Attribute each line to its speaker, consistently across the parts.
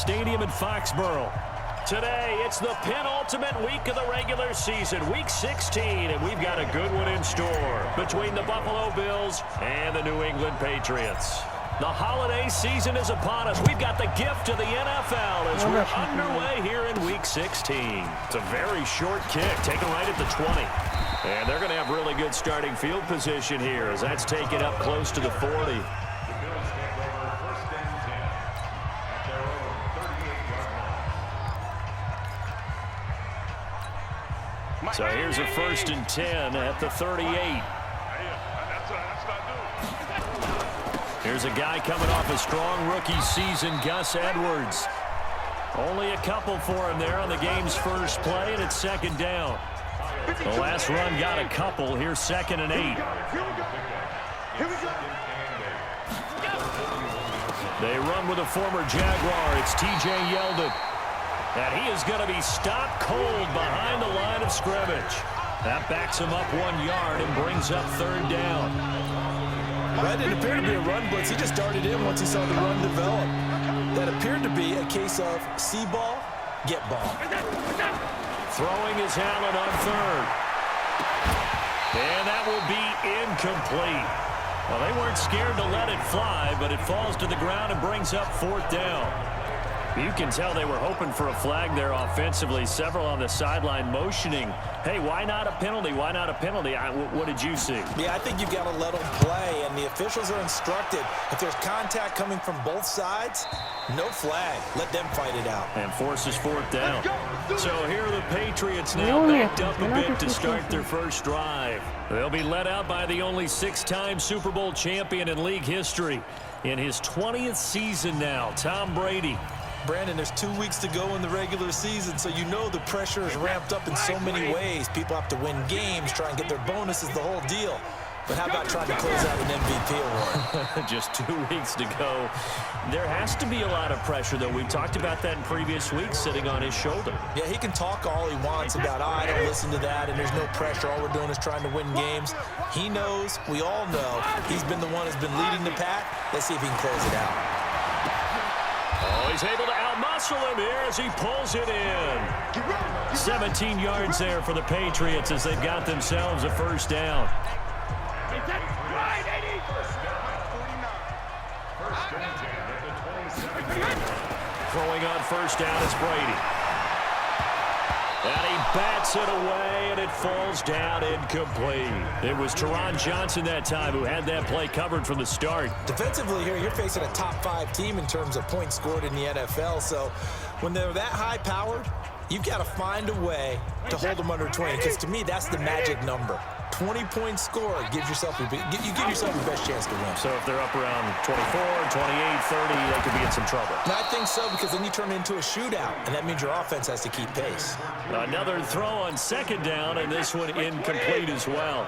Speaker 1: Stadium in Foxborough. Today, it's the penultimate week of the regular season, Week 16, and we've got a good one in store between the Buffalo Bills and the New England Patriots. The holiday season is upon us. We've got the gift of the NFL as we're underway here in Week 16. It's a very short kick, taken right at the 20. And they're going to have really good starting field position here as that's taken up close to the 40. So here's a 1st and 10 at the 38. Here's a guy coming off a strong rookie season, Gus Edwards. Only a couple for him there on the game's first play, and it's 2nd down. The last run got a couple. Here's 2nd and 8. They run with a former Jaguar. It's T.J. Yeldon. And he is going to be stopped cold behind the line of scrimmage. That backs him up 1 yard and brings up 3rd down.
Speaker 2: That didn't appear to be a run blitz. He just darted in once he saw the run develop. That appeared to be a case of see ball, get ball.
Speaker 1: Throwing is Allen on 3rd. And that will be incomplete. Well, they weren't scared to let it fly, but it falls to the ground and brings up 4th down. You can tell they were hoping for a flag there offensively. Several on the sideline motioning, hey, why not a penalty? Why not a penalty? What did you see?
Speaker 2: Yeah, I think you've got to let them play, and the officials are instructed. If there's contact coming from both sides, no flag. Let them fight it out.
Speaker 1: And forces 4th down. So here are the Patriots now backed up a bit to start their first drive. They'll be led out by the only 6-time Super Bowl champion in league history. In his 20th season now, Tom Brady.
Speaker 2: Brandon, there's 2 weeks to go in the regular season, so you know the pressure is ramped up in so many ways. People have to win games, try and get their bonuses, the whole deal. But how about trying to close out an MVP award?
Speaker 1: Just 2 weeks to go. There has to be a lot of pressure, though. We've talked about that in previous weeks, sitting on his shoulder.
Speaker 2: Yeah, he can talk all he wants about, I don't listen to that, and there's no pressure. All we're doing is trying to win games. He knows, we all know, he's been the one who's been leading the pack. Let's see if he can close it out.
Speaker 1: Oh, he's able to outmuscle him here as he pulls it in. 17 yards there for the Patriots as they've got themselves a 1st down. Throwing on 1st down is Brady. And he bats it away, and it falls down incomplete. It was Teron Johnson that time who had that play covered from the start.
Speaker 2: Defensively here, you're facing a top 5 team in terms of points scored in the NFL. So when they're that high-powered, you've got to find a way to hold them under 20. Because to me, that's the magic number. 20-point score gives yourself you give yourself your best chance to win.
Speaker 1: So if they're up around 24, 28, 30, they could be in some trouble.
Speaker 2: And I think so, because then you turn it into a shootout, and that means your offense has to keep pace.
Speaker 1: Another throw on 2nd down, and this one incomplete as well.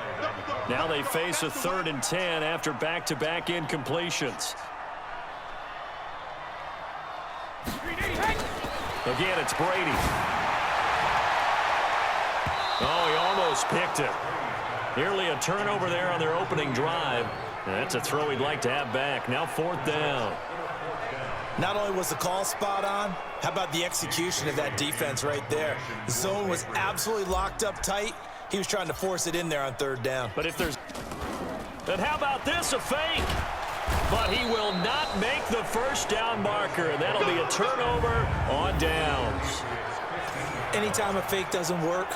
Speaker 1: Now they face a 3rd and 10 after back-to-back incompletions. Again, it's Brady. Oh, he almost picked it. Nearly a turnover there on their opening drive. And that's a throw he'd like to have back. Now 4th down.
Speaker 2: Not only was the call spot on, how about the execution of that defense right there? The zone was absolutely locked up tight. He was trying to force it in there on 3rd down.
Speaker 1: But if there's... Then how about this, a fake? But he will not make the 1st down marker, and that'll be a turnover on downs.
Speaker 2: Anytime a fake doesn't work,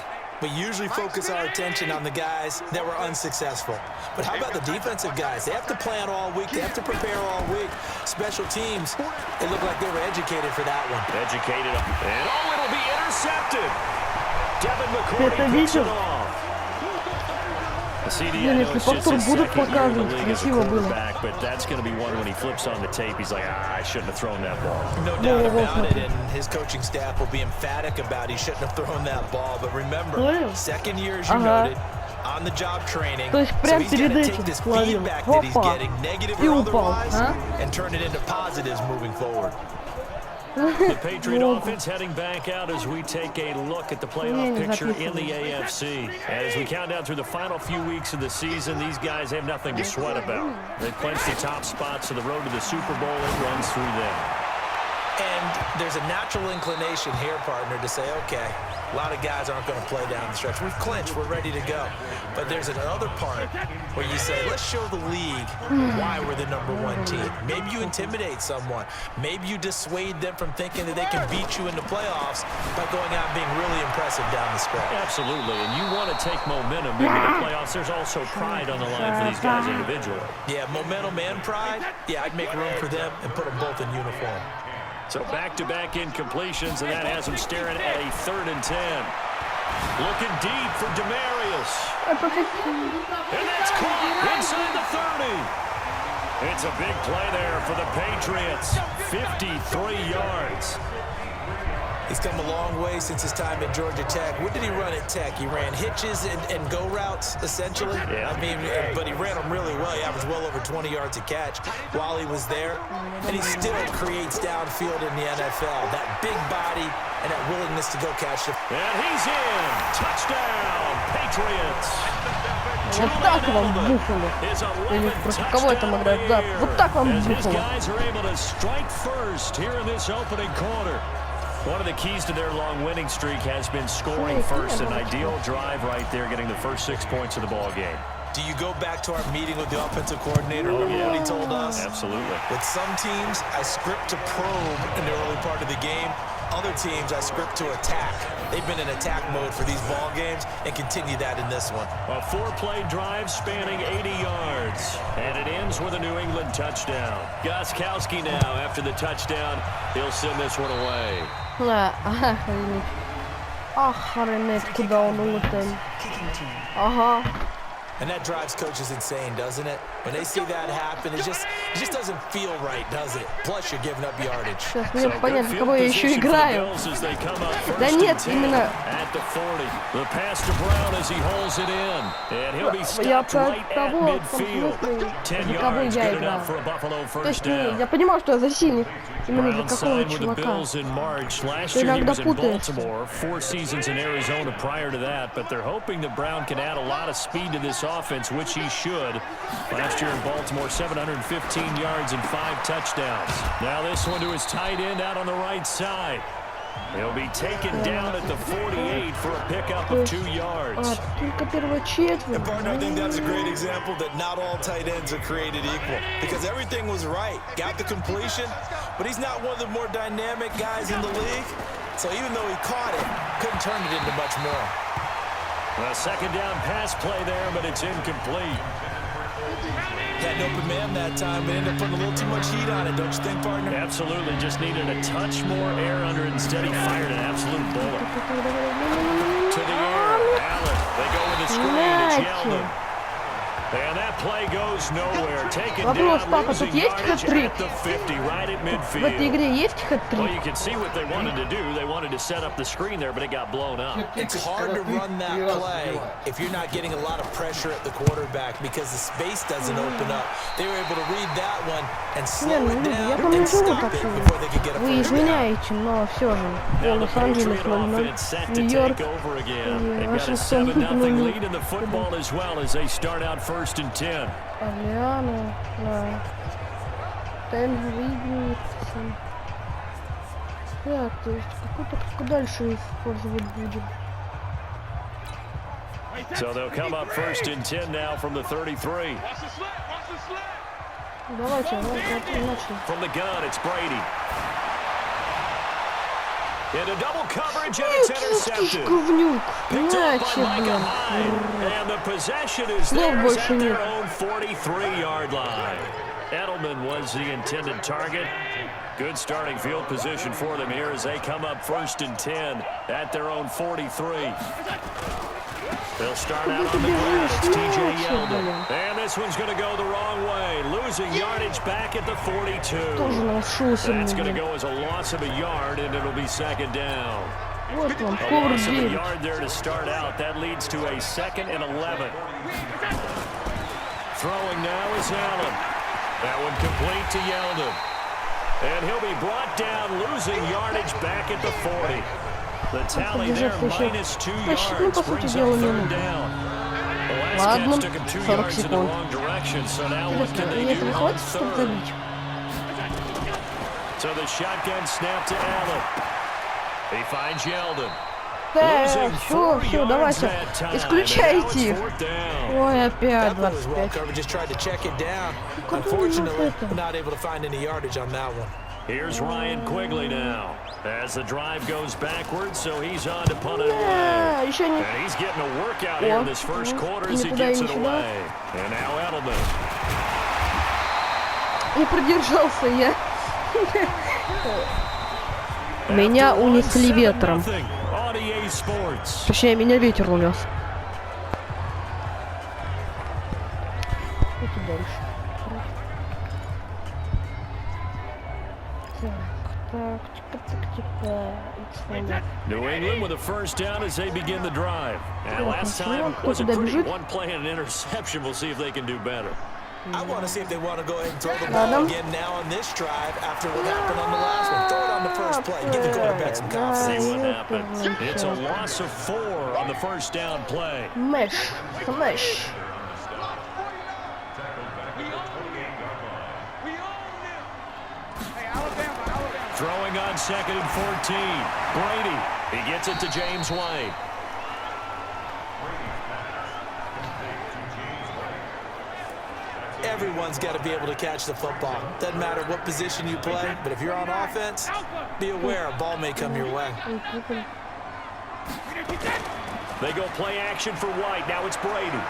Speaker 2: we usually focus our attention on the guys that were unsuccessful. But how about the defensive guys? They have to plan all week. They have to prepare all week. Special teams, it looked like they were educated for that one.
Speaker 1: Educated. And oh, it'll be intercepted. Devin McCourty picks it off.
Speaker 3: Если повтор будут показывать, красиво было.
Speaker 1: But that's going to be one when he flips on the tape. He's like, I shouldn't have thrown that ball.
Speaker 2: No doubt about it, and his coaching staff will be emphatic about he shouldn't have thrown that ball. But remember, 2nd year, as you noted, on the job training. So he's got to take this feedback that he's getting, negative or otherwise, and turn it into positives moving forward.
Speaker 1: The Patriot offense heading back out as we take a look at the playoff picture in the AFC. As we count down through the final few weeks of the season, these guys have nothing to sweat about. They've clinched the top spots, so the road to the Super Bowl, it runs through them.
Speaker 2: And there's a natural inclination here, partner, to say, okay, a lot of guys aren't going to play down the stretch. We've clinched. We're ready to go. But there's another part where you say, let's show the league why we're the #1 team. Maybe you intimidate someone. Maybe you dissuade them from thinking that they can beat you in the playoffs by going out and being really impressive down the stretch.
Speaker 1: Absolutely. And you want to take momentum into the playoffs. There's also pride on the line for these guys individually.
Speaker 2: Yeah, momentum and pride. Yeah, I'd make room for them and put them both in uniform.
Speaker 1: So back-to-back incompletions, and that has him staring at a 3rd and 10. Looking deep for Demarius. And that's caught inside the 30. It's a big play there for the Patriots. 53 yards.
Speaker 2: He's come a long way since his time at Georgia Tech. What did he run at Tech? He ran hitches and go routes, essentially.
Speaker 1: Yeah.
Speaker 2: I mean, but he ran them really well. He averaged well over 20 yards a catch while he was there. And he still creates downfield in the NFL. That big body and that willingness to go catch it.
Speaker 1: And he's in. Touchdown, Patriots.
Speaker 3: Вот так вам бухало. Или против кого это мы играем? Да, вот так вам бухало.
Speaker 1: One of the keys to their long winning streak has been scoring first. An ideal drive right there, getting the first 6 points of the ball game.
Speaker 2: Do you go back to our meeting with the offensive coordinator? Remember what he told us?
Speaker 1: Absolutely.
Speaker 2: With some teams, I script to probe in the early part of the game. Other teams, I script to attack. They've been in attack mode for these ball games and continue that in this one.
Speaker 1: A 4-play drive spanning 80 yards. And it ends with a New England touchdown. Gostkowski now, after the touchdown, he'll send this one away.
Speaker 3: Охренеть, куда он улетел. Ага.
Speaker 2: And that drives coaches insane, doesn't it? When they see that happen, it just doesn't feel right, does it? Plus, you're giving up yardage.
Speaker 3: Сейчас мне понятно, кого я еще играю. Да нет, именно... Я про того, в смысле, за кого я играю. То есть я понимаю, что я за синих. Именно для какого чувака. Ты иногда путаешь.
Speaker 1: 4 seasons in Arizona prior to that, but they're hoping that Brown can add a lot of speed to this offense, which he should. Last year in Baltimore, 715 yards and 5 touchdowns. Now this one to his tight end out on the right side. He'll be taken down at the 48 for a pickup of 2 yards.
Speaker 2: And partner, I think that's a great example that not all tight ends are created equal, because everything was right. Got the completion, but he's not one of the more dynamic guys in the league. So even though he caught it, couldn't turn it into much more.
Speaker 1: A 2nd down pass play there, but it's incomplete.
Speaker 2: Had an open man that time, but ended up putting a little too much heat on it, don't you think, partner?
Speaker 1: Absolutely, just needed a touch more air under it. Instead, he fired an absolute bullet. To the air, Allen. They go with the screen, it's Yeldon. And that play goes nowhere. Taken down, losing yardage at the 50, right at midfield.
Speaker 3: В этой игре есть хэт-трик?
Speaker 1: Well, you can see what they wanted to do. They wanted to set up the screen there, but it got blown up.
Speaker 2: It's hard to run that play if you're not getting a lot of pressure at the quarterback because the space doesn't open up. They were able to read that one and slow it down and stop it before they could get a
Speaker 3: Вы
Speaker 2: first down.
Speaker 3: извиняете, но все же. Лос-Анджелес 0-0. Нью-Йорк. Вашингтон 0-0.
Speaker 1: Lead in the football as well as they start out 1st and 10.
Speaker 3: Орлеану, да. Тайм выигрывает. Так, то есть какую-то как дальше использовать будем.
Speaker 1: So they'll come up 1st and 10 now from the 33.
Speaker 3: Давайте, начали.
Speaker 1: From the gun, it's Brady. Into double coverage, and it's intercepted. Picked off by Micah Hyde. And the possession is theirs at their own 43-yard line. Edelman was the intended target. Good starting field position for them here as they come up 1st and 10 at their own 43. They'll start out on the ground. It's T.J. Yeldon. And this one's going to go the wrong way. Losing yardage back at the 42. That's going to go as a loss of a yard, and it'll be 2nd down. A loss of a yard there to start out. That leads to a 2nd and 11. Throwing now is Allen. That one complete to Yeldon. And he'll be brought down, losing yardage back at the 40. The tally there, minus 2 yards, brings up 3rd down. The last catch took him 2 yards in the wrong direction, so now what can they do on 3rd? So the shotgun snap to Allen. He finds Yeldon.
Speaker 3: Все, давайте, исключайте их. Ой, опять 25.
Speaker 1: Here's Ryan Quigley now. As the drive goes backwards, so he's on to punt it away. And he's getting a workout here in this first quarter as he gets it away. And now Edelman.
Speaker 3: Не продержался я. Меня унесли ветром. Точнее, меня ветер унес. Идите дальше.
Speaker 1: New England with a first down as they begin the drive. And last time was a pretty one play and an interception. We'll see if they can do better.
Speaker 2: I want to see if they want to go ahead and throw the ball again now on this drive after what happened on the last one. Throw it on the first play. Give the quarterback some confidence.
Speaker 1: See what happens. It's a loss of 4 on the first down play.
Speaker 3: Mesh.
Speaker 1: Throwing on 2nd and 14. Brady. He gets it to James White.
Speaker 2: Everyone's got to be able to catch the football. Doesn't matter what position you play, but if you're on offense, be aware a ball may come your way.
Speaker 1: They go play action for White. Now it's Brady.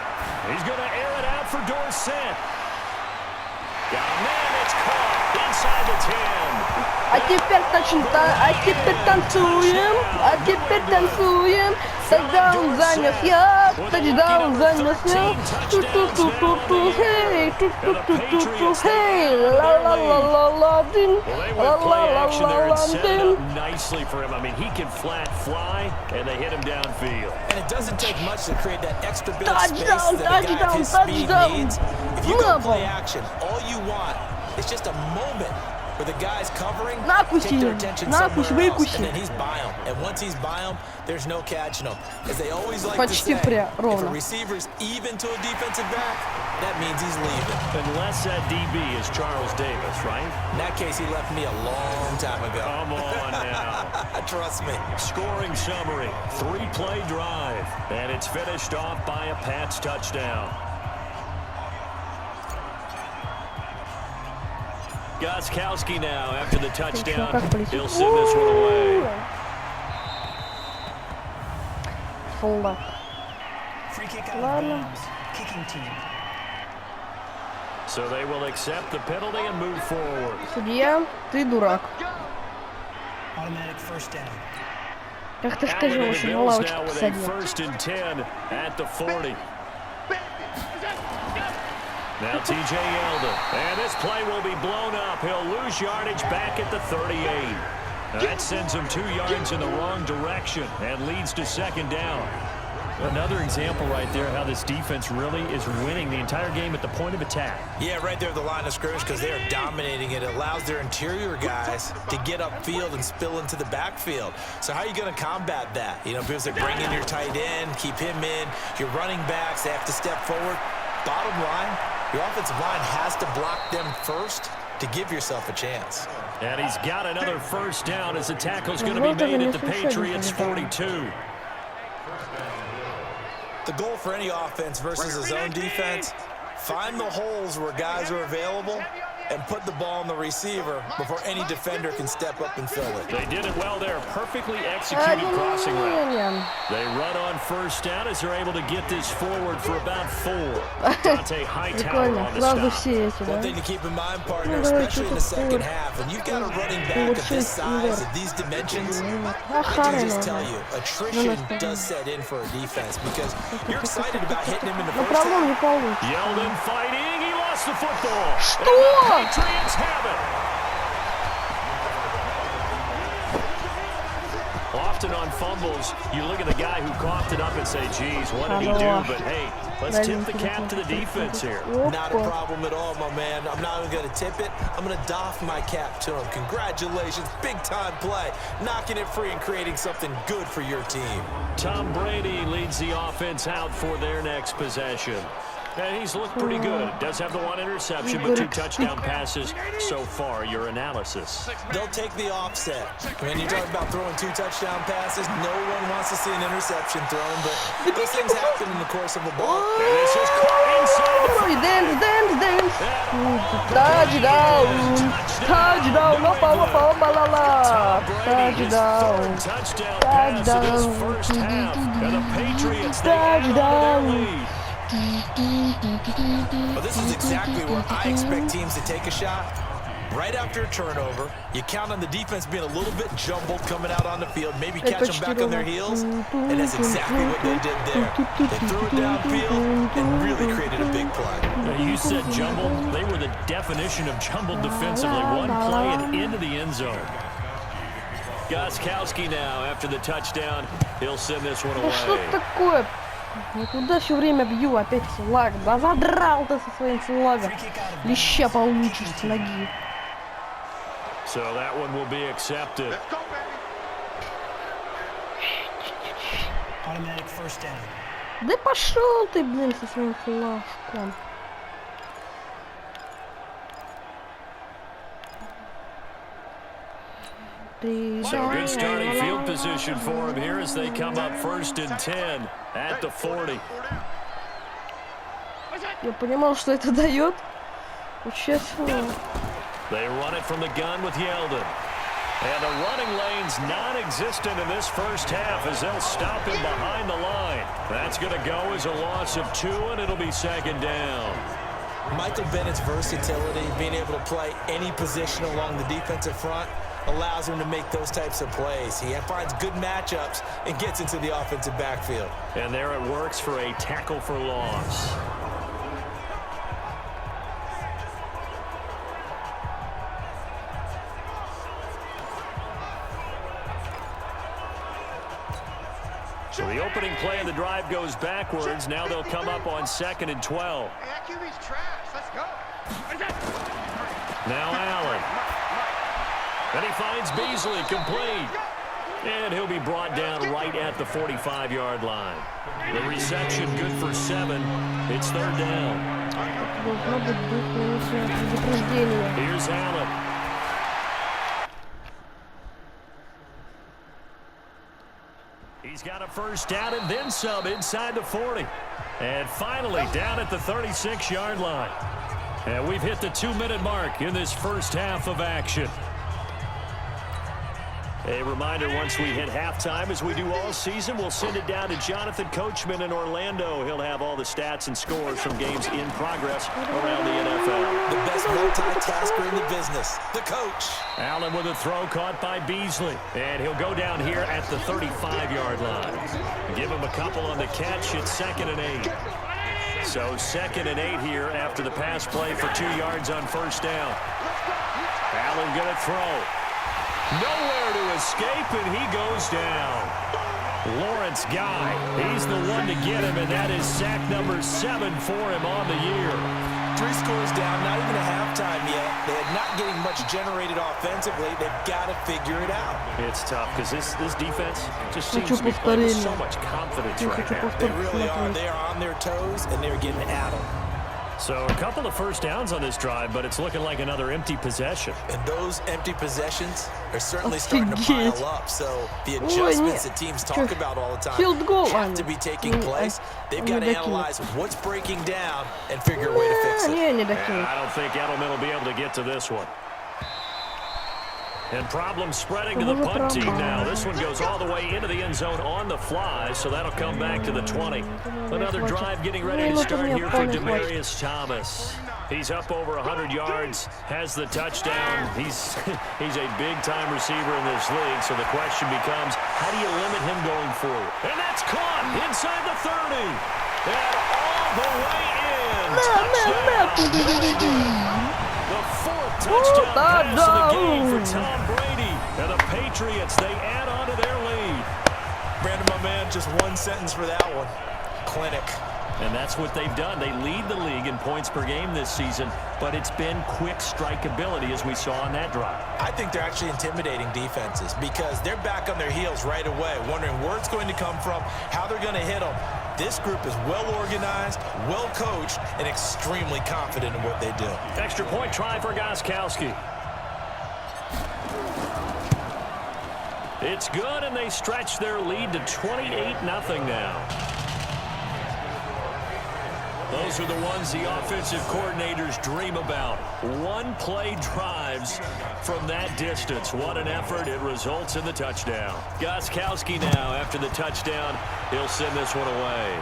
Speaker 1: He's going to air it out for Dorsett. Got a man that's caught inside the 10.
Speaker 3: А теперь танцуем. Тачдаун занес я. Хей, ла-ла-ла-ла-ла-дин.
Speaker 1: Nicely for him. I mean, he can flat fly, and they hit him downfield.
Speaker 2: And it doesn't take much to create that extra bit of space that a guy of his speed needs. If you go play action, all you want is just a moment where the guy's covering, take their attention somewhere else, and then he's by him. And once he's by him, there's no catching him. As they always like to say, if a receiver's even to a defensive back, that means he's leaving.
Speaker 1: Unless that DB is Charles Davis, right?
Speaker 2: In that case, he left me a long time ago.
Speaker 1: Come on now.
Speaker 2: Trust me.
Speaker 1: Scoring summary, 3-play drive, and it's finished off by a Pats touchdown. Gostkowski now after the touchdown. He'll send this one away.
Speaker 4: Free kick out of bounds. Kicking team.
Speaker 1: So they will accept the penalty and move forward.
Speaker 3: Судья, ты дурак.
Speaker 4: Automatic first down.
Speaker 3: Как ты сказал, очень на лавочку посадил.
Speaker 1: First and 10 at the 40. Now TJ Yeldon, and this play will be blown up. He'll lose yardage back at the 38. That sends him 2 yards in the wrong direction and leads to second down.
Speaker 5: Another example right there how this defense really is winning the entire game at the point of attack.
Speaker 2: Yeah, right there at the line of scrimmage because they are dominating it. It allows their interior guys to get upfield and spill into the backfield. So how are you going to combat that? You know, because they bring in your tight end, keep him in. Your running backs, they have to step forward. Bottom line, your offensive line has to block them first to give yourself a chance.
Speaker 1: And he's got another first down as the tackle's going to be made at the Patriots' 42.
Speaker 2: The goal for any offense versus a zone defense, find the holes where guys are available and put the ball on the receiver before any defender can step up and fill it.
Speaker 1: They did it well there. Perfectly executed crossing route. They run on first down as they're able to get this forward for about 4. Dante Hightower on the stop.
Speaker 2: One thing to keep in mind, partner, especially in the second half, when you've got a running back of this size, of these dimensions, I can just tell you, attrition does set in for a defense because you're excited about hitting him in the first half.
Speaker 1: Yeldon fighting. He lost the football.
Speaker 3: Что?
Speaker 1: Patriots have it. Often on fumbles, you look at the guy who coughed it up and say, geez, what did he do? But hey, let's tip the cap to the defense here.
Speaker 2: Not a problem at all, my man. I'm not even going to tip it. I'm going to doff my cap to him. Congratulations, big-time play. Knocking it free and creating something good for your team.
Speaker 1: Tom Brady leads the offense out for their next possession. And he's looked pretty good. Does have the one interception, but 2 touchdown passes so far. Your analysis.
Speaker 2: They'll take the offset. When you talk about throwing 2 touchdown passes, no one wants to see an interception thrown, but those things happen in the course of a ball.
Speaker 1: And this is caught inside the
Speaker 3: Dance. Touchdown. Touchdown. Opa, la la. Touchdown.
Speaker 1: Touchdown. First half. And the Patriots, they add on to their lead.
Speaker 2: Well, this is exactly where I expect teams to take a shot. Right after a turnover, you count on the defense being a little bit jumbled coming out on the field, maybe catch them back on their heels, and that's exactly what they did there. They threw it downfield and really created a big play.
Speaker 5: You said jumbled. They were the definition of jumbled defensively. One play and into the end zone.
Speaker 1: Gostkowski now after the touchdown. He'll send this one
Speaker 3: Ну что
Speaker 1: away.
Speaker 3: такое? Я туда все время бью, опять флаг. Да задрал ты со своим флагом. Леща получишь с ноги.
Speaker 1: So that one will be accepted.
Speaker 4: Automatic first down.
Speaker 3: Да пошел ты, блин, со своим флажком.
Speaker 1: So good starting field position for him here as they come up 1st and 10 at the 40.
Speaker 3: Я понимал, что это дает. Честно.
Speaker 1: They run it from the gun with Yeldon. And the running lane's non-existent in this first half as they'll stop him behind the line. That's going to go as a loss of 2, and it'll be 2nd down.
Speaker 2: Michael Bennett's versatility, being able to play any position along the defensive front, allows him to make those types of plays. He finds good matchups and gets into the offensive backfield.
Speaker 1: And there it works for a tackle for loss. So the opening play of the drive goes backwards. Now they'll come up on 2nd and 12. Now Allen. And he finds Beasley complete. And he'll be brought down right at the 45-yard line. The reception good for 7. It's 3rd down. Here's Allen. He's got a first down and then some inside the 40. And finally down at the 36-yard line. And we've hit the 2-minute mark in this first half of action. A reminder, once we hit halftime, as we do all season, we'll send it down to Jonathan Coachman in Orlando. He'll have all the stats and scores from games in progress around the NFL.
Speaker 2: The best multitasker in the business, the coach.
Speaker 1: Allen with a throw caught by Beasley. And he'll go down here at the 35-yard line. Give him a couple on the catch. It's 2nd and 8. So 2nd and 8 here after the pass play for 2 yards on first down. Allen gonna throw. Nowhere to escape, and he goes down. Lawrence Guy, he's the one to get him, and that is sack number 7 for him on the year.
Speaker 2: 3 scores down, not even a halftime yet. They're not getting much generated offensively. They've got to figure it out.
Speaker 1: It's tough because this defense just seems to be playing with so much confidence right now.
Speaker 2: They really are. They are on their toes, and they're getting at them.
Speaker 1: So a couple of first downs on this drive, but it's looking like another empty possession.
Speaker 2: And those empty possessions are certainly starting to pile up. So the adjustments that teams talk about all the time have to be taking place. They've got to analyze what's breaking down and figure a way to fix it.
Speaker 1: And I don't think Edelman will be able to get to this one. And problems spreading to the punt team now. This one goes all the way into the end zone on the fly, so that'll come back to the 20. Another drive getting ready to start here for Demaryius Thomas. He's up over 100 yards, has the touchdown. He's a big-time receiver in this league, so the question becomes, how do you limit him going forward? And that's caught inside the 30. And all the way in. Touchdown. The 4th touchdown pass of the game for Tom Brady. And the Patriots, they add on to their lead.
Speaker 2: Brandon, my man, just one sentence for that one. Clinic.
Speaker 1: And that's what they've done. They lead the league in points per game this season, but it's been quick strike ability as we saw on that drive.
Speaker 2: I think they're actually intimidating defenses because they're back on their heels right away, wondering where it's going to come from, how they're going to hit them. This group is well organized, well coached, and extremely confident in what they do.
Speaker 1: Extra point try for Gostkowski. It's good, and they stretch their lead to 28-0 now. Those are the ones the offensive coordinators dream about. One-play drives from that distance. What an effort. It results in the touchdown. Gostkowski now, after the touchdown, he'll send this one away.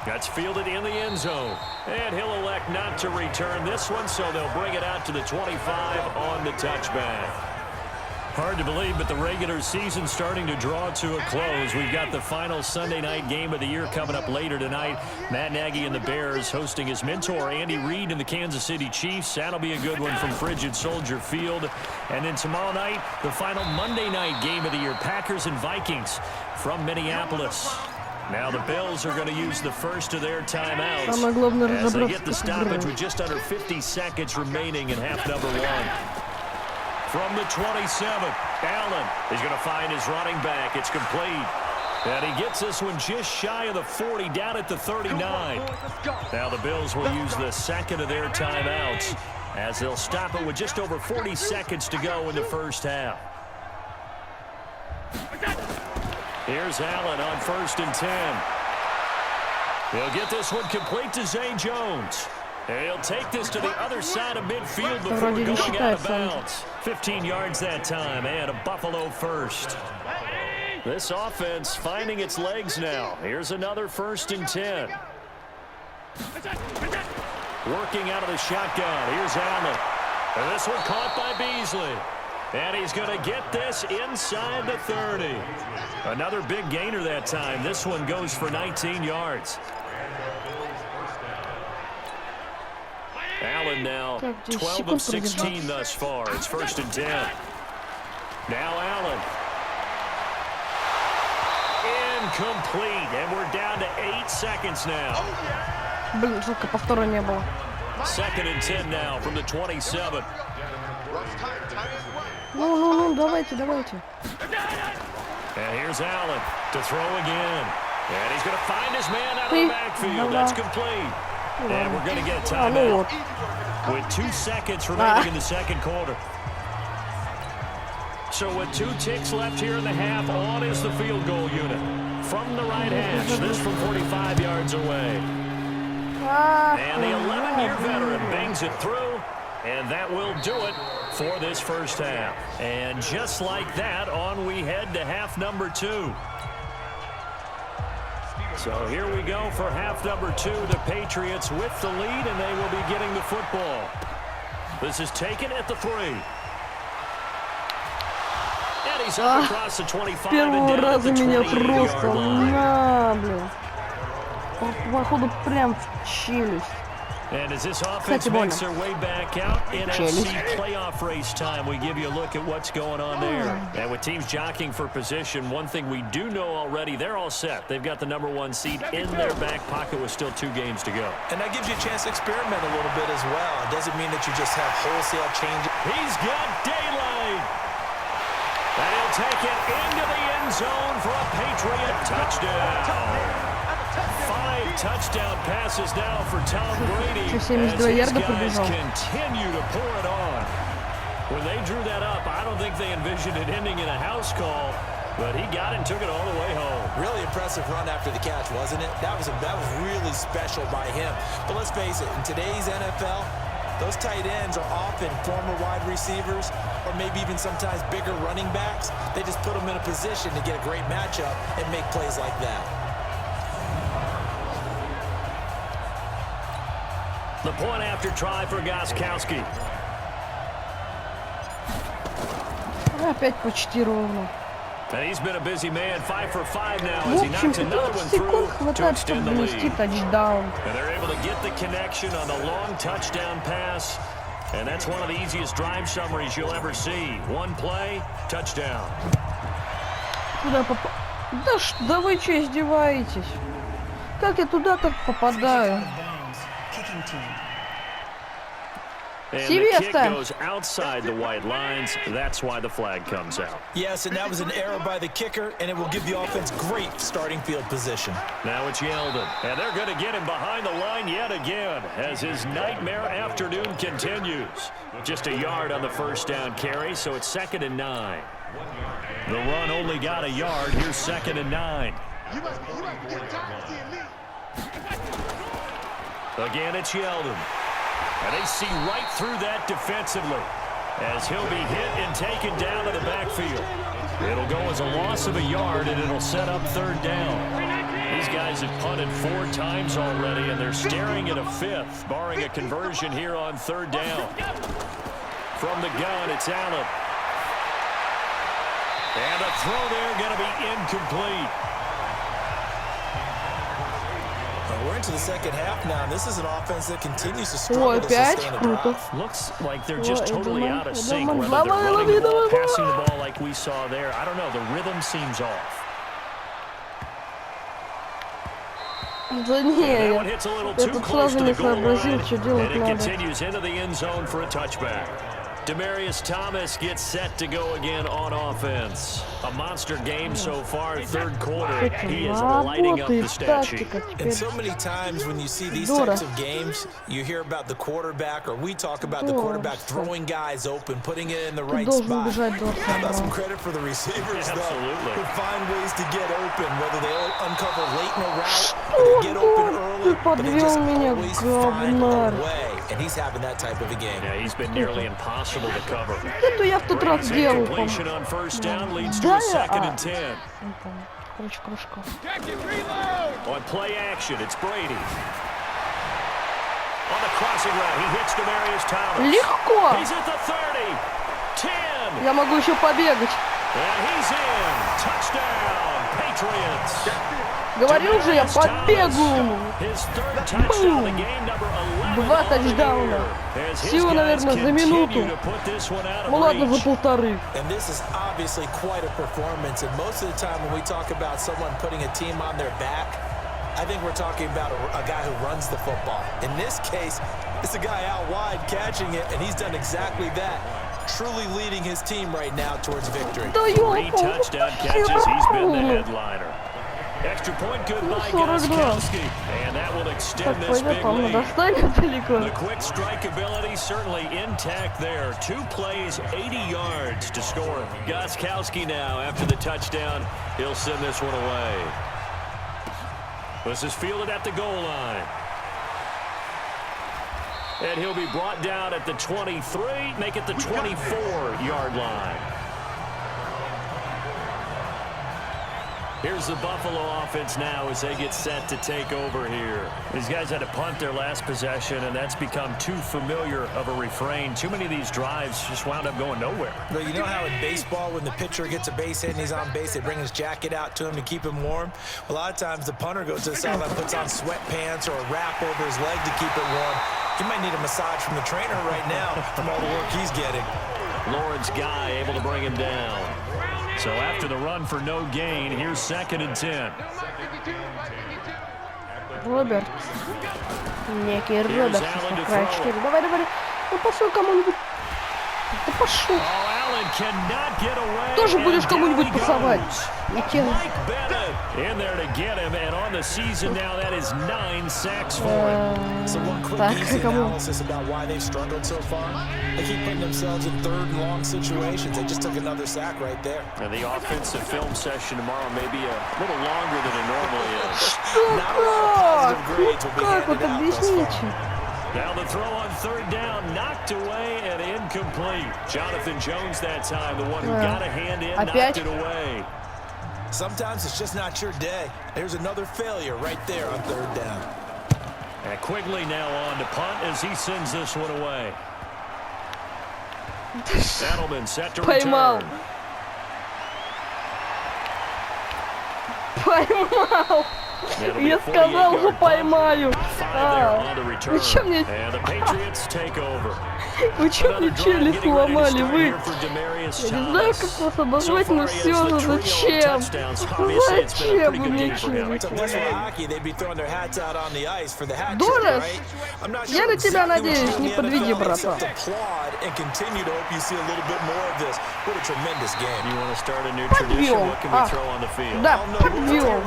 Speaker 1: That's fielded in the end zone. And he'll elect not to return this one, so they'll bring it out to the 25 on the touchback. Hard to believe, but the regular season's starting to draw to a close. We've got the final Sunday night game of the year coming up later tonight. Matt Nagy and the Bears hosting his mentor, Andy Reid, and the Kansas City Chiefs. That'll be a good one from Frigid Soldier Field. And then tomorrow night, the final Monday night game of the year, Packers and Vikings from Minneapolis. Now the Bills are going to use the first of their timeouts as they get the stoppage with just under 50 seconds remaining in half number one. From the 27, Allen is going to find his running back. It's complete. And he gets this one just shy of the 40, down at the 39. Now the Bills will use the second of their timeouts as they'll stop it with just over 40 seconds to go in the first half. Here's Allen on 1st and 10. He'll get this one complete to Zay Jones. He'll take this to the other side of midfield before going out of bounds. 15 yards that time, and a Buffalo first. This offense finding its legs now. Here's another 1st and 10. Working out of the shotgun. Here's Allen. And this one caught by Beasley. And he's going to get this inside the 30. Another big gainer that time. This one goes for 19 yards. Allen now 12 of 16 thus far. It's 1st and 10. Now Allen. Incomplete. And we're down to 8 seconds now.
Speaker 3: Блин, жалко, повтора не было.
Speaker 1: 2nd and 10 now from the 27.
Speaker 3: Ну, давайте.
Speaker 1: And here's Allen to throw again. And he's going to find his man out of the backfield. That's complete. And we're going to get a timeout with 2 seconds remaining in the second quarter. So with 2 ticks left here in the half, on is the field goal unit. From the right hash, this from 45 yards away. And the 11-year veteran bangs it through, and that will do it for this first half. And just like that, on we head to half number 2. So here we go for half number 2. The Patriots with the lead, and they will be getting the football. This is taken at the 3. And he's up across the 25 and down to the 28-yard line.
Speaker 3: Походу прям в челюсть.
Speaker 1: And as this offense makes their way back out, NFC playoff race time, we give you a look at what's going on there. And with teams jockeying for position, one thing we do know already, they're all set. They've got the number 1 seed in their back pocket with still 2 games to go.
Speaker 2: And that gives you a chance to experiment a little bit as well. It doesn't mean that you just have wholesale change.
Speaker 1: He's got daylight. And he'll take it into the end zone for a Patriot touchdown. 5 touchdown passes now for Tom Brady as his guys continue to pour it on. When they drew that up, I don't think they envisioned it ending in a house call, but he got it and took it all the way home.
Speaker 2: Really impressive run after the catch, wasn't it? That was really special by him. But let's face it, in today's NFL, those tight ends are often former wide receivers or maybe even sometimes bigger running backs. They just put them in a position to get a great matchup and make plays like that.
Speaker 1: The point after try for Gostkowski.
Speaker 3: Опять почти ровно.
Speaker 1: And he's been a busy man, 5 for 5 now as he knocks another one through to extend the lead. And they're able to get the connection on the long touchdown pass. And that's one of the easiest drive summaries you'll ever see. 1 play, touchdown.
Speaker 3: Куда попал? Да вы что, издеваетесь? Как я туда так попадаю?
Speaker 1: And the kick goes outside the white lines. That's why the flag comes out.
Speaker 2: Yes, and that was an error by the kicker, and it will give the offense great starting field position.
Speaker 1: Now it's Yeldon, and they're going to get him behind the line yet again as his nightmare afternoon continues. Just a yard on the first down carry, so it's 2nd and 9. The run only got a yard. Here's 2nd and 9. Again, it's Yeldon. And they see right through that defensively as he'll be hit and taken down to the backfield. It'll go as a loss of a yard, and it'll set up 3rd down. These guys have punted 4 times already, and they're staring at a 5th, barring a conversion here on 3rd down. From the gun, it's Allen. And a throw there going to be incomplete.
Speaker 2: We're into the second half now, and this is an offense that continues to struggle to sustain a drive.
Speaker 1: Looks like they're just totally out of sync, whether they're running the ball, passing the ball like we saw there. I don't know, the rhythm seems off.
Speaker 3: Да не, я тут сразу не сообразил, что делать надо.
Speaker 1: And it continues into the end zone for a touchback. Demarius Thomas gets set to go again on offense. A monster game so far, 3rd quarter. He is lighting up the stat sheet.
Speaker 2: And so many times when you see these types of games, you hear about the quarterback, or we talk about the quarterback throwing guys open, putting it in the right spot. How about some credit for the receivers, though, who find ways to get open, whether they uncover late in a route or they get open early, but they just always find a way. And he's having that type of a game.
Speaker 1: Yeah, he's been nearly impossible to cover.
Speaker 3: Это я в тот раз делал.
Speaker 1: Completion on 1st down leads to a 2nd and 10.
Speaker 3: Короче, кружка.
Speaker 1: On play action, it's Brady. On the crossing route, he hits Demarius Thomas.
Speaker 3: Легко.
Speaker 1: He's at the 30. 10.
Speaker 3: Я могу еще побегать.
Speaker 1: And he's in. Touchdown, Patriots.
Speaker 3: Говорил же, я побегу. 2 тачдауна. Всего, наверное, за минуту. Ну ладно, за 1,5.
Speaker 2: And this is obviously quite a performance. And most of the time when we talk about someone putting a team on their back, I think we're talking about a guy who runs the football. In this case, it's a guy out wide catching it, and he's done exactly that. Truly leading his team right now towards victory.
Speaker 1: 3 touchdown catches. He's been the headliner. Extra point good by Gostkowski, and that will extend this big lead. The quick strike ability certainly intact there. 2 plays, 80 yards to score it. Gostkowski now, after the touchdown, he'll send this one away. This is fielded at the goal line. And he'll be brought down at the 23, make it the 24-yard line. Here's the Buffalo offense now as they get set to take over here. These guys had to punt their last possession, and that's become too familiar of a refrain. Too many of these drives just wound up going nowhere.
Speaker 2: Well, you know how in baseball, when the pitcher gets a base hit and he's on base, they bring his jacket out to him to keep him warm? A lot of times the punter goes to the sideline, puts on sweatpants or a wrap over his leg to keep it warm. He might need a massage from the trainer right now from all the work he's getting.
Speaker 1: Lawrence Guy able to bring him down. So after the run for no gain, here's 2nd and 10.
Speaker 3: Роберт. Некий Роберт. Край 4. Давай, давай. Ну пошел кому-нибудь. Да пошел. Тоже будешь кому-нибудь пасовать.
Speaker 1: In there to get him, and on the season now, that is 9 sacks for him.
Speaker 2: So one quick easy analysis about why they've struggled so far. They keep putting themselves in 3rd and long situations. They just took another sack right there.
Speaker 1: And the offensive film session tomorrow may be a little longer than it normally is.
Speaker 2: Not a lot of positive grades will be handed out thus far.
Speaker 1: Now the throw on 3rd down, knocked away and incomplete. Jonathan Jones that time, the one who got a hand in, knocked it away.
Speaker 2: Sometimes it's just not your day. There's another failure right there on 3rd down.
Speaker 1: And Quigley now on to punt as he sends this one away. Edelman set to return.
Speaker 3: Поймал. Я сказал, что поймаю. Вы чё мне... Вы чё мне челюсть сломали, вы? Я не знаю, как вас обозвать, но все же зачем? Зачем вы мне челюсть? Дорож, я на тебя надеюсь, не подведи, братан. Подвел. Да, подвел.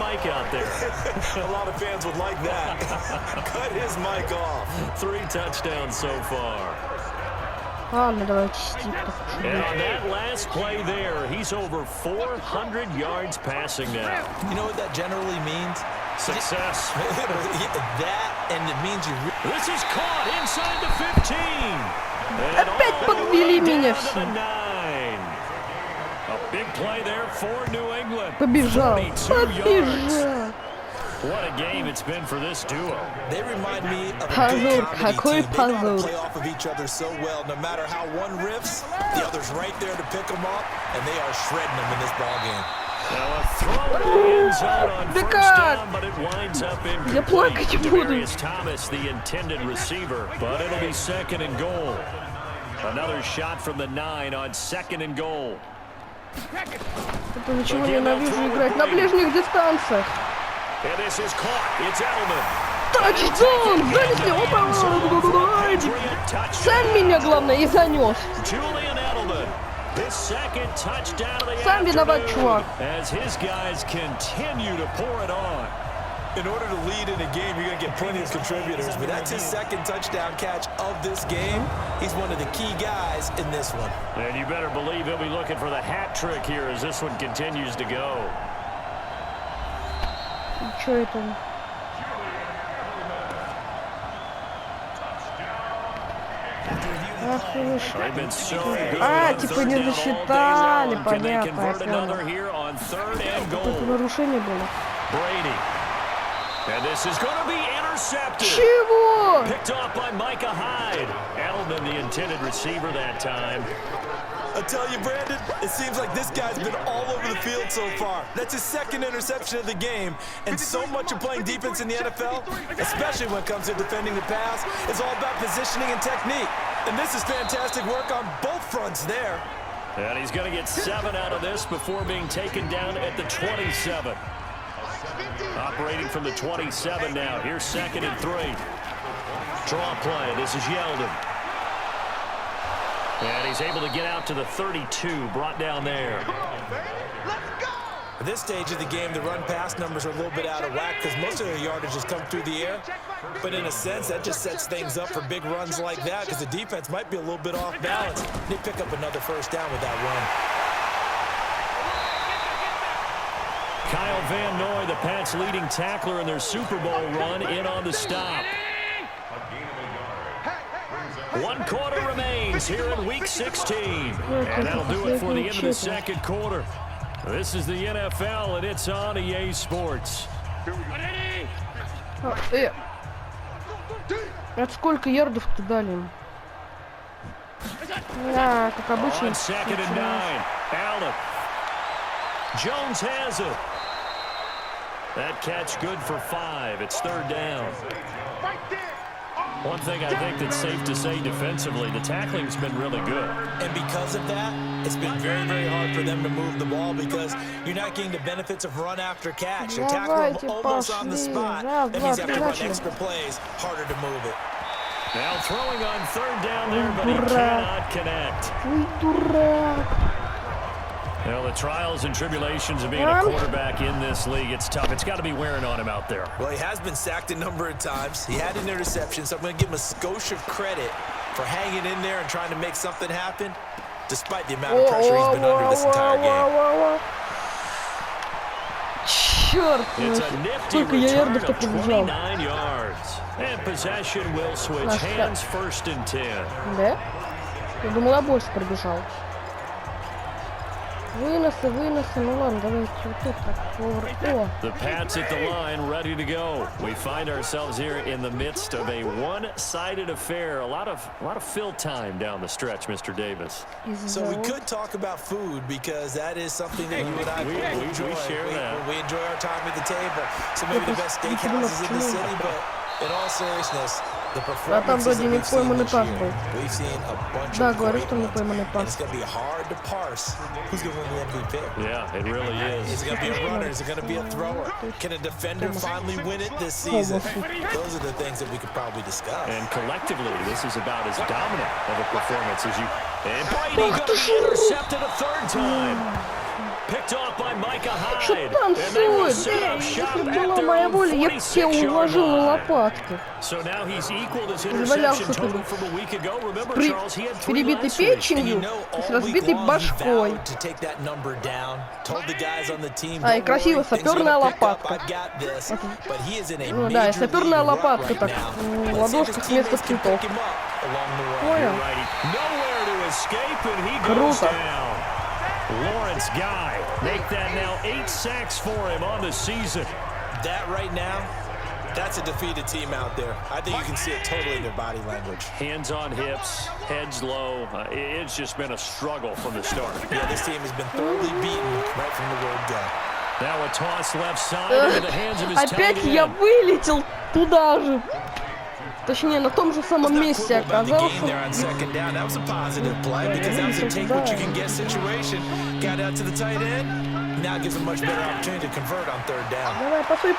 Speaker 3: Ладно, давайте чистить.
Speaker 1: And on that last play there, he's over 400 yards passing now.
Speaker 2: You know what that generally means?
Speaker 1: Success.
Speaker 2: That, and it means you...
Speaker 1: This is caught inside the 15.
Speaker 3: Опять подвели меня все.
Speaker 1: A big play there for New England.
Speaker 3: Побежал. Побежал.
Speaker 1: What a game it's been for this duo.
Speaker 2: They remind me of a good comedy team. They know how to play off of each other so well. No matter how one riffs, the other's right there to pick them up, and they are shredding them in this ball game.
Speaker 1: Now a throw ends out on first down, but it winds up incomplete. Demarius Thomas, the intended receiver, but it'll be second and goal. Another shot from the 9 on second and goal.
Speaker 3: Это ничего не ненавижу играть на ближних дистанциях.
Speaker 1: And this is caught. It's Edelman.
Speaker 3: Тачдаун! Занесли! Опа! Сам меня, главное, и занес. Сам виноват, чувак.
Speaker 1: As his guys continue to pour it on.
Speaker 2: In order to lead in a game, you're going to get plenty of contributors, but that's his second touchdown catch of this game. He's one of the key guys in this one.
Speaker 1: And you better believe he'll be looking for the hat trick here as this one continues to go.
Speaker 3: Что это? А, типа не засчитали, понятно, я понял. Это нарушение было. Чего?
Speaker 2: I tell you, Brandon, it seems like this guy's been all over the field so far. That's his second interception of the game. And so much of playing defense in the NFL, especially when it comes to defending the pass, is all about positioning and technique. And this is fantastic work on both fronts there.
Speaker 1: And he's going to get 7 out of this before being taken down at the 27. Operating from the 27 now. Here's second and 3. Draw play. This is Yeldon. And he's able to get out to the 32, brought down there.
Speaker 2: At this stage of the game, the run-pass numbers are a little bit out of whack because most of their yardage has come through the air. But in a sense, that just sets things up for big runs like that because the defense might be a little bit off balance. They pick up another first down with that run.
Speaker 1: Kyle Van Noy, the Pats' leading tackler in their Super Bowl run, in on the stop. 1 quarter remains here in Week 16. And that'll do it for the end of the second quarter. This is the NFL, and it's on EA Sports.
Speaker 3: Это сколько ярдов-то дали им? Да, как обычно.
Speaker 1: Second and 9. Allen. Jones has it. That catch good for 5. It's third down. One thing I think that's safe to say defensively, the tackling's been really good.
Speaker 2: And because of that, it's been very, very hard for them to move the ball because you're not getting the benefits of run after catch. You're tackling them almost on the spot. That means you have to run extra plays, harder to move it.
Speaker 1: Now throwing on third down there, but he cannot connect. Well, the trials and tribulations of being a quarterback in this league, it's tough. It's got to be wearing on him out there.
Speaker 2: Well, he has been sacked a number of times. He had an interception, so I'm going to give him a skosh of credit for hanging in there and trying to make something happen, despite the amount of pressure he's been under this entire game.
Speaker 3: Черт, сколько я ярдов-то побежал.
Speaker 1: And possession will switch hands, first and 10.
Speaker 3: Да? Я думал, я больше пробежал. Выносы, ну ладно, давайте вот это.
Speaker 1: The Pats at the line, ready to go. We find ourselves here in the midst of a one-sided affair. A lot of fill time down the stretch, Mr. Davis.
Speaker 2: So we could talk about food because that is something that you and I enjoy.
Speaker 1: We share that.
Speaker 2: We enjoy our time at the table. So maybe the best steakhouses in the city, but
Speaker 3: А там вроде не пойманный пас был. Да, говорю, что не пойманный пас.
Speaker 1: Yeah, it really is.
Speaker 2: Is it going to be a runner? Is it going to be a thrower? Can a defender finally win it this season? Those are the things that we could probably discuss.
Speaker 1: And collectively, this is about as dominant of a performance as you... And Brady going to be intercepted a third time. Picked off by Micah Hyde. And they will set up shop at their own 46-yard. So now he's equaled his interception total from a week ago. Remember, Charles, he had 3
Speaker 3: перебитой
Speaker 1: last week.
Speaker 3: печенью и с разбитой башкой. А, и красиво саперная лопатка. Ну да, и саперная лопатка так в ладошках вместо цветов. Понял? Круто.
Speaker 1: Lawrence Guy, make that now 8 sacks for him on the season.
Speaker 2: That right now, that's a defeated team out there. I think you can see it totally in their body language.
Speaker 1: Hands on hips, heads low. It's just been a struggle from the start.
Speaker 2: Yeah, this team has been thoroughly beaten right from the word go.
Speaker 1: Now a toss left side into the hands of his tight
Speaker 3: Опять
Speaker 1: end.
Speaker 3: я вылетел туда же. Точнее, на том же самом месте оказался. Давай, пасуй.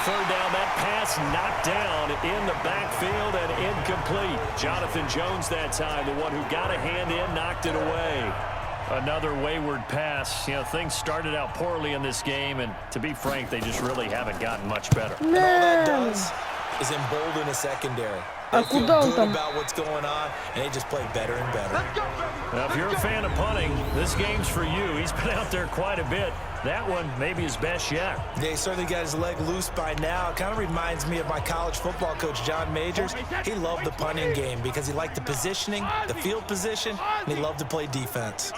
Speaker 1: Third down, that pass knocked down in the backfield and incomplete. Jonathan Jones that time, the one who got a hand in, knocked it away. Another wayward pass. You know, things started out poorly in this game, and to be frank, they just really haven't gotten much better.
Speaker 2: And all that does is embolden a secondary. They feel good about what's going on, and they just play better and better.
Speaker 1: Now, if you're a fan of punting, this game's for you. He's been out there quite a bit. That one, maybe his best yet.
Speaker 2: Yeah, he certainly got his leg loose by now. It kind of reminds me of my college football coach, John Majors. He loved the punting game because he liked the positioning, the field position, and he loved to play defense.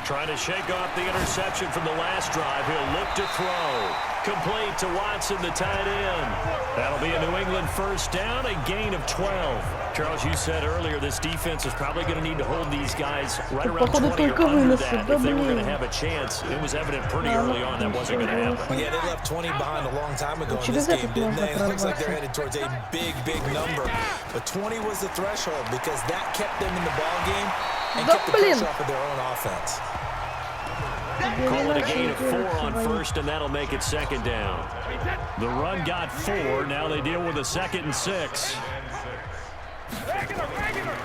Speaker 1: Trying to shake off the interception from the last drive. He'll look to throw. Complete to Watson, the tight end. That'll be a New England first down, a gain of 12. Charles, you said earlier this defense is probably going to need to hold these guys right around 20 or under that if they were going to have a chance. It was evident pretty early on that wasn't going to happen.
Speaker 2: Yeah, they left 20 behind a long time ago in this game, didn't they? It looks like they're headed towards a big number. But 20 was the threshold because that kept them in the ball game and kept the pressure off of their own offense.
Speaker 1: Call it a gain of 4 on first, and that'll make it second down. The run got 4. Now they deal with a 2nd and 6.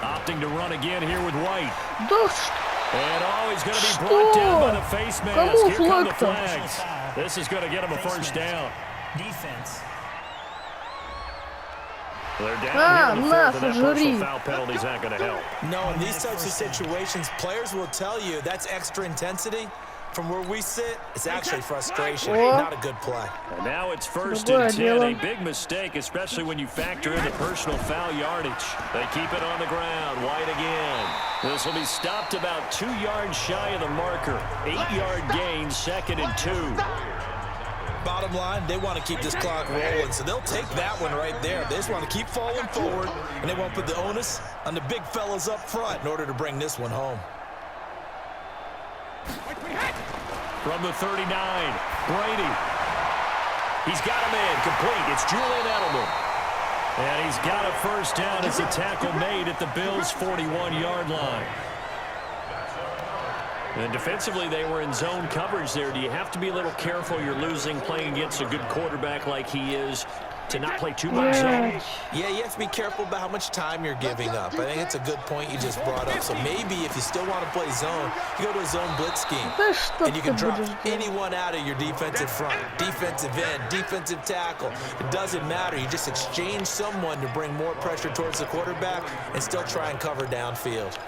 Speaker 1: Opting to run again here with White. And he's going to be brought down by the face mask. Here come the flags. This is going to get him a first down.
Speaker 4: Defense.
Speaker 1: They're down here in the fourth, and that personal foul penalty's not going to help.
Speaker 2: No, in these types of situations, players will tell you that's extra intensity. From where we sit, it's actually frustration, not a good play.
Speaker 1: And now it's 1st and 10, a big mistake, especially when you factor in the personal foul yardage. They keep it on the ground. White again. This will be stopped about 2 yards shy of the marker. 8-yard gain, 2nd and 2.
Speaker 2: Bottom line, they want to keep this clock rolling, so they'll take that one right there. They just want to keep falling forward, and they won't put the onus on the big fellas up front in order to bring this one home.
Speaker 1: From the 39, Brady. He's got him in, complete. It's Julian Edelman. And he's got a first down as a tackle made at the Bills' 41-yard line. And defensively, they were in zone coverage there. Do you have to be a little careful? You're losing, playing against a good quarterback like he is, to not play too much zone?
Speaker 2: Yeah, you have to be careful about how much time you're giving up. I think it's a good point you just brought up. So maybe if you still want to play zone, you go to a zone blitz scheme. And you can drop anyone out of your defensive front. Defensive end, defensive tackle. It doesn't matter. You just exchange someone to bring more pressure towards the quarterback and still try and cover downfield.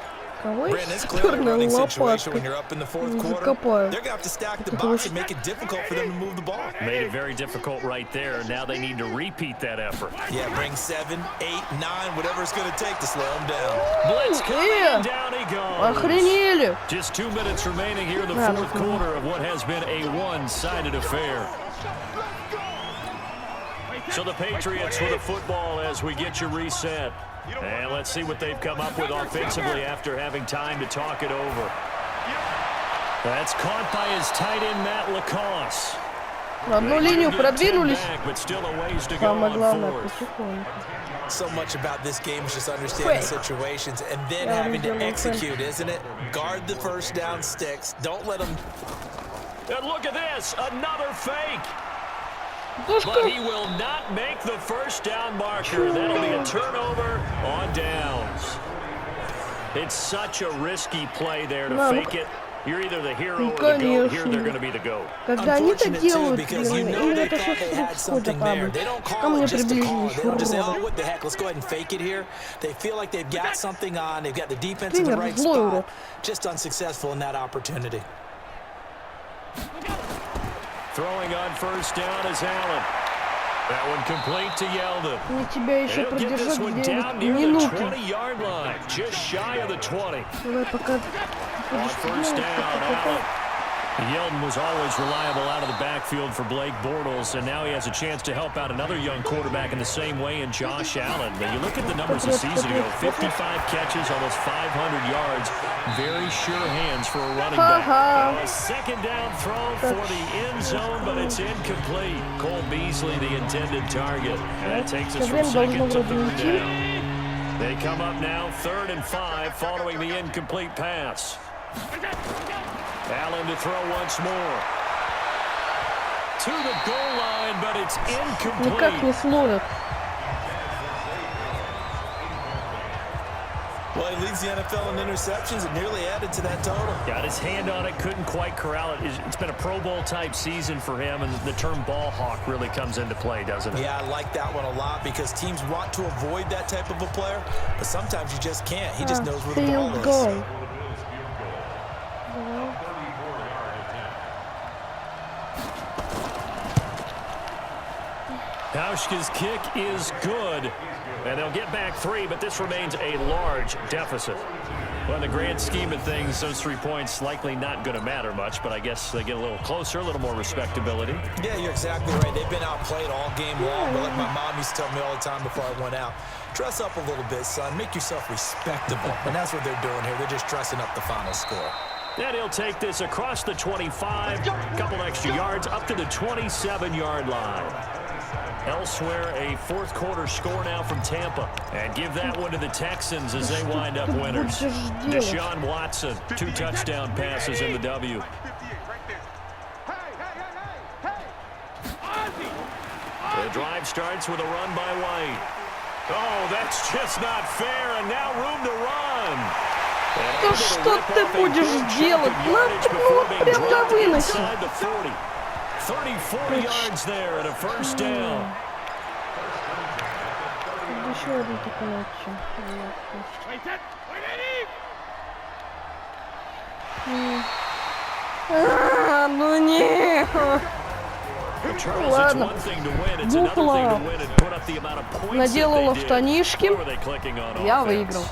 Speaker 2: Brandon, it's clearly a running situation when you're up in the fourth quarter. They're going to have to stack the box and make it difficult for them to move the ball.
Speaker 1: Made it very difficult right there. Now they need to repeat that effort.
Speaker 2: Yeah, bring 7, 8, 9, whatever it's going to take to slow them down.
Speaker 1: Blitz coming, down he goes.
Speaker 3: Охренели.
Speaker 1: Just 2 minutes remaining here in the fourth quarter of what has been a one-sided affair. So the Patriots with the football as we get you reset. And let's see what they've come up with offensively after having time to talk it over. That's caught by his tight end Matt Lacoste.
Speaker 3: На одну линию продвинулись. Самое главное, потихоньку.
Speaker 2: So much about this game is just understanding situations and then having to execute, isn't it? Guard the first down sticks. Don't let them.
Speaker 1: And look at this, another fake. But he will not make the first down marker. That'll be a turnover on downs. It's such a risky play there to fake it. You're either the hero or the goat. Here they're going to be the goat.
Speaker 3: Когда они это делают, им это сейчас происходит, ко мне приблизились уроды.
Speaker 2: What the heck? Let's go ahead and fake it here. They feel like they've got something on. They've got the defense in the right spot. Just unsuccessful in that opportunity.
Speaker 1: Throwing on first down is Allen. That one complete to Yeldon.
Speaker 3: Мне тебя еще
Speaker 1: He'll get this one down near the 20-yard line, just shy of the 20.
Speaker 3: Давай пока.
Speaker 1: On first down, Allen. Yeldon was always reliable out of the backfield for Blake Bortles, and now he has a chance to help out another young quarterback in the same way in Josh Allen. But you look at the numbers a season ago, 55 catches, almost 500 yards, very sure hands for a running back. A second down throw for the end zone, but it's incomplete. Cole Beasley, the intended target. And that takes us from second to third down. They come up now, 3rd and 5, following the incomplete pass. Allen to throw once more. To the goal line, but it's incomplete.
Speaker 3: Никак не смотрят.
Speaker 2: Well, he leads the NFL in interceptions and nearly added to that total.
Speaker 1: Got his hand on it, couldn't quite corral it. It's been a Pro Bowl type season for him, and the term ball hawk really comes into play, doesn't it?
Speaker 2: Yeah, I like that one a lot because teams want to avoid that type of a player, but sometimes you just can't. He just knows where the ball is.
Speaker 1: Pauschka's kick is good, and they'll get back 3, but this remains a large deficit. Well, in the grand scheme of things, those 3 points likely not going to matter much, but I guess they get a little closer, a little more respectability.
Speaker 2: Yeah, you're exactly right. They've been outplayed all game long, but like my mom used to tell me all the time before I went out, dress up a little bit, son. Make yourself respectable. And that's what they're doing here. They're just dressing up the final score.
Speaker 1: And he'll take this across the 25, a couple extra yards, up to the 27-yard line. Elsewhere, a fourth quarter score now from Tampa. And give that one to the Texans as they wind up winners. Deshaun Watson, 2 touchdown passes in the W. The drive starts with a run by White. Oh, that's just not fair, and now room to run.
Speaker 3: Да что ты будешь делать? Прям на выносе.
Speaker 1: 34 yards there and a first down.
Speaker 3: Еще один такой матч. Ну не. Ладно. Букла наделала штанишки. Я выиграл.